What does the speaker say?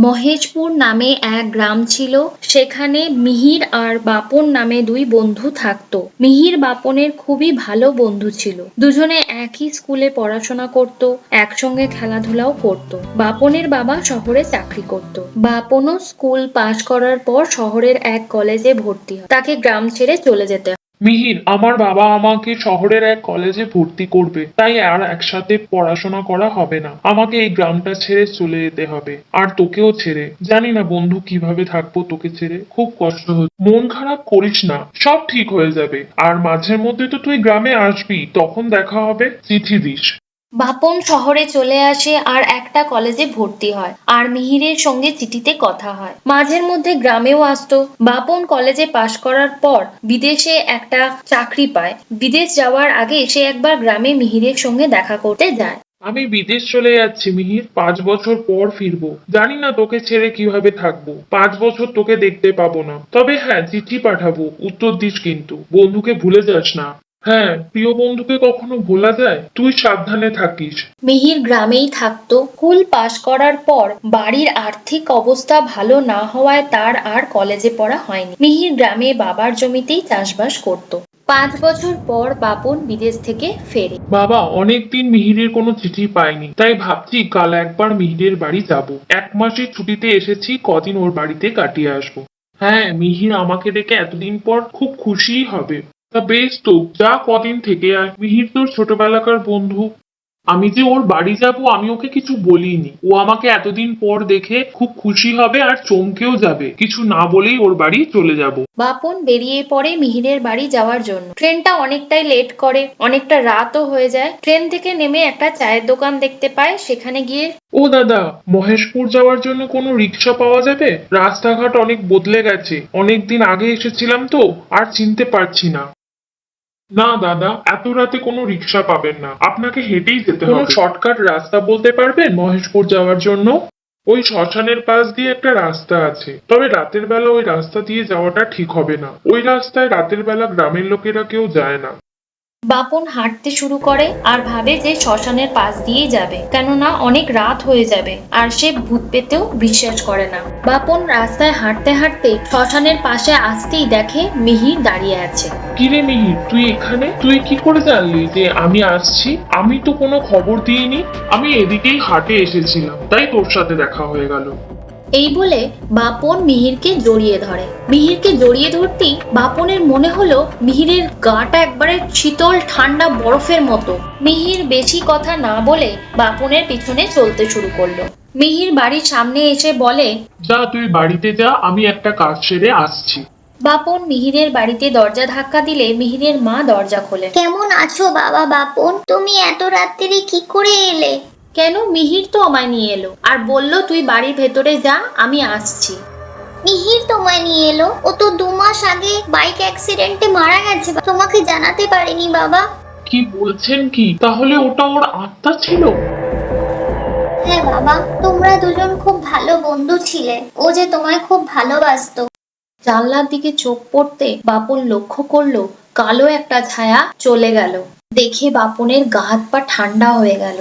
মহেশপুর নামে এক গ্রাম ছিল। সেখানে মিহির আর বাপন নামে দুই বন্ধু থাকতো। মিহির বাপনের খুবই ভালো বন্ধু ছিল। দুজনে একই স্কুলে পড়াশোনা করত, একসঙ্গে খেলাধুলাও করত। বাপনের বাবা শহরে চাকরি করত। বাপনও স্কুল পাশ করার পর শহরের এক কলেজে ভর্তি হয়। তাকে গ্রাম ছেড়ে চলে যেতে হয়। মিহির, আমার বাবা আমাকে শহরের এক কলেজে ভর্তি করবে, তাই আর একসাথে পড়াশোনা করা হবে না। আমাকে এই গ্রামটা ছেড়ে চলে যেতে হবে, আর তোকেও ছেড়ে। জানি না বন্ধু কিভাবে থাকবো তোকে ছেড়ে, খুব কষ্ট হচ্ছে। মন খারাপ করিস না, সব ঠিক হয়ে যাবে। আর মাঝে মধ্যে তো তুই গ্রামে আসবি, তখন দেখা হবে। চিঠি দিস। বাপন শহরে চলে আসে আর একটা কলেজে ভর্তি হয়, আর মিহিরের সঙ্গে চিঠিতে কথা হয়। মাঝের মধ্যে গ্রামেও আসতো। বাপন কলেজে পাশ করার পর বিদেশে একটা চাকরি পায়। বিদেশ যাওয়ার আগে সে একবার গ্রামে মিহিরের সঙ্গে দেখা করতে যায়। আমি বিদেশ চলে যাচ্ছি মিহির, 5 বছর পর ফিরবো। জানি না তোকে ছেড়ে কিভাবে থাকবো। 5 বছর তোকে দেখতে পাবো না। তবে হ্যাঁ, চিঠি পাঠাবো, উত্তর দিস কিন্তু। বন্ধুকে ভুলে যাস না। হ্যাঁ, প্রিয় বন্ধুকে কখনো ভোলা যায়? তুই সাবধানে থাকিস। মিহির গ্রামেই থাকতো। স্কুল পাশ করার পর বাড়ির আর্থিক অবস্থা ভালো না হওয়ায় তার আর কলেজে পড়া হয়নি। মিহির গ্রামে বাবার জমিতেই চাষবাস করত। 5 বছর পর বাপন বিদেশ থেকে ফেরে। বাবা, অনেকদিন মিহিরের কোনো চিঠি পাইনি, তাই ভাবছি কাল একবার মিহিরের বাড়ি যাব। 1 মাসের ছুটিতে এসেছি, কদিন ওর বাড়িতে কাটিয়ে আসবো। হ্যাঁ, মিহির আমাকে দেখে এতদিন পর খুব খুশিই হবে। তা বেশ তো, যা কদিন থেকে আয়। মিহির তোর ছোটবেলাকার বন্ধু। আমি যে ওর বাড়ি যাব আমি ওকে কিছু বলিনি। ও আমাকে এতদিন পর দেখে খুব খুশি হবে আর চমকেও যাবে। কিছু না বলেই ওর বাড়ি চলে যাব। বাপন বেরিয়ে পড়ে মিহিরের বাড়ি যাওয়ার জন্য। ট্রেনটা অনেকটাই লেট করে, অনেকটা রাতও হয়ে যায়। ট্রেন থেকে নেমে একটা চায়ের দোকান দেখতে পায়। সেখানে গিয়ে ও দাদা, মহেশপুর যাওয়ার জন্য কোনো রিক্সা পাওয়া যাবে? রাস্তাঘাট অনেক বদলে গেছে, অনেকদিন আগে এসেছিলাম তো, আর চিনতে পারছি না। না দাদা, এত রাতে কোনো রিক্সা পাবেন না, আপনাকে হেঁটেই যেতে হবে। কোনো শর্টকাট রাস্তা বলতে পারবেন মহেশপুর যাওয়ার জন্য? ওই শ্মশানের পাশ দিয়ে একটা রাস্তা আছে, তবে রাতের বেলা ওই রাস্তা দিয়ে যাওয়াটা ঠিক হবে না। ওই রাস্তায় রাতের বেলা গ্রামের লোকেরা কেউ যায় না। বাপন হাঁটতে শুরু করে আর ভাবে যে শ্মশানের পাশ দিয়েই যাবে, কেননা অনেক রাত হয়ে যাবে, আর সে ভূত পেতেও বিশ্বাস করে না। বাপন রাস্তায় হাঁটতে হাঁটতে শ্মশানের পাশে আসতেই দেখে মিহির দাঁড়িয়ে আছে। কিরে মিহির, তুই এখানে? তুই কি করে জানলি যে আমি আসছি? আমি তো কোনো খবর দিইনি। আমি এদিকেই হাটে এসেছিলাম, তাই তোর সাথে দেখা হয়ে গেল। এই বলে বাপন মিহিরকে জড়িয়ে ধরে। মিহিরকে জড়িয়ে ধরতেই বাপনের মনে হলো মিহিরের গাটা একবারে শীতল ঠান্ডা বরফের মতো। মিহির বেশি কথা না বলে বাপনের পিছনে চলতে শুরু করলো। মিহির বাড়ির সামনে এসে বলে, যা, তুই বাড়িতে যা, আমি একটা কাজ সেরে আসছি। বাপন মিহিরের বাড়িতে দরজা ধাক্কা দিলে মিহিরের মা দরজা খোলে। কেমন আছো বাবা বাপন? তুমি এত রাত্রিরে কি করে এলে? কেন? মিহির তো আমায় নিয়ে এলো আর বলল তুই বাড়ির ভেতরে যা, আমি আসছি। মিহির তোমায় নিয়ে এলো? ও তো 2 মাস আগে বাইক অ্যাক্সিডেন্টে মারা গেছে, তোমাকে জানাতে পারিনি বাবা। কি বলছেন কি? তাহলে ওটা ওর আত্মা ছিল? হ্যাঁ বাবা, তোমরা দুজন খুব ভালো বন্ধু ছিলে। ও যে তোমায় খুব ভালোবাসতো। জানলার দিকে চোখ পড়তে বাপন লক্ষ্য করলো কালো একটা ছায়া চলে গেল। দেখে বাপনের গা হাত পা ঠান্ডা হয়ে গেল।